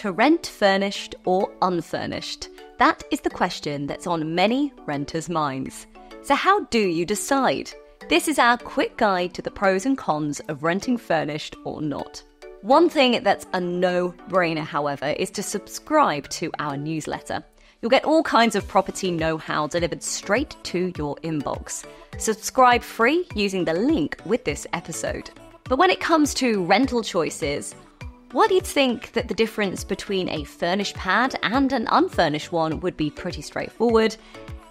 to rent furnished or unfurnished? That is the question that's on many renters' minds. So how do you decide? This is our quick guide to the pros and cons of renting furnished or not. One thing that's a no-brainer, however, is to subscribe to our newsletter. You'll get all kinds of property know-how delivered straight to your inbox. Subscribe free using the link with this episode. But when it comes to rental choices, what do you think that the difference between a furnished pad and an unfurnished one would be pretty straightforward?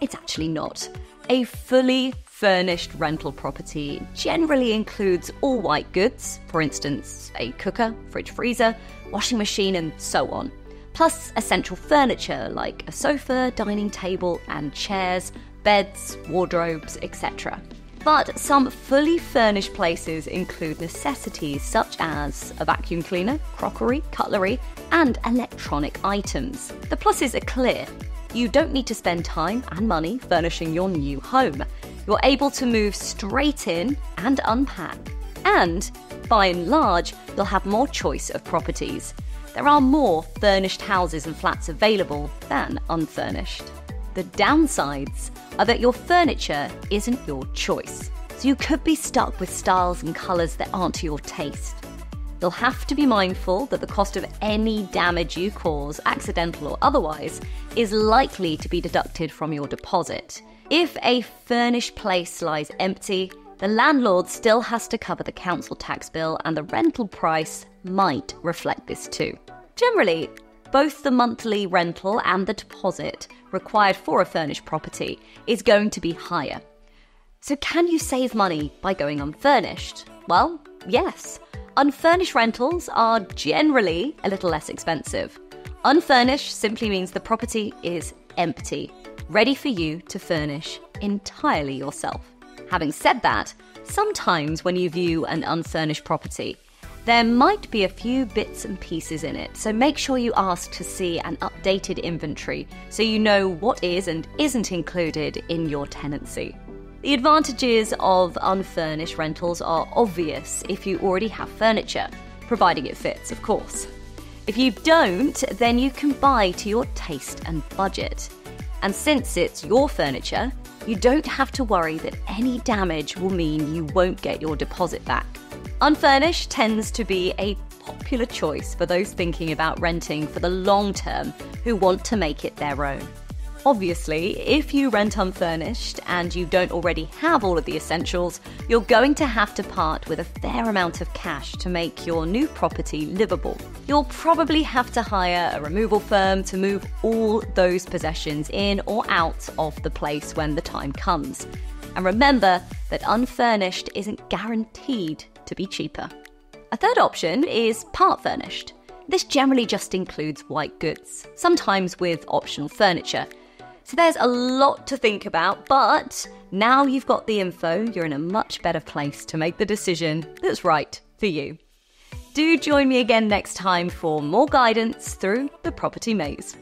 It's actually not. A fully furnished rental property generally includes all white goods, for instance, a cooker, fridge, freezer, washing machine, and so on. Plus essential furniture like a sofa, dining table, and chairs, beds, wardrobes, etc. But some fully furnished places include necessities such as a vacuum cleaner, crockery, cutlery, and electronic items. The pluses are clear. You don't need to spend time and money furnishing your new home. You're able to move straight in and unpack. And, by and large, you'll have more choice of properties. There are more furnished houses and flats available than unfurnished. The downsides are that your furniture isn't your choice, so you could be stuck with styles and colours that aren't to your taste. You'll have to be mindful that the cost of any damage you cause, accidental or otherwise, is likely to be deducted from your deposit. If a furnished place lies empty, the landlord still has to cover the council tax bill, and the rental price might reflect this too. Generally, both the monthly rental and the deposit required for a furnished property is going to be higher. So can you save money by going unfurnished? Well, yes. Unfurnished rentals are generally a little less expensive. Unfurnished simply means the property is empty, ready for you to furnish entirely yourself. Having said that, sometimes when you view an unfurnished property, there might be a few bits and pieces in it, so make sure you ask to see an updated inventory so you know what is and isn't included in your tenancy. The advantages of unfurnished rentals are obvious if you already have furniture, providing it fits, of course. If you don't, then you can buy to your taste and budget. And since it's your furniture, you don't have to worry that any damage will mean you won't get your deposit back. Unfurnished tends to be a popular choice for those thinking about renting for the long term who want to make it their own. Obviously, if you rent unfurnished and you don't already have all of the essentials, you're going to have to part with a fair amount of cash to make your new property livable. You'll probably have to hire a removal firm to move all those possessions in or out of the place when the time comes. And remember that unfurnished isn't guaranteed to be cheaper. A third option is part-furnished. This generally just includes white goods, sometimes with optional furniture. So there's a lot to think about, but now you've got the info, you're in a much better place to make the decision that's right for you. Do join me again next time for more guidance through the property maze.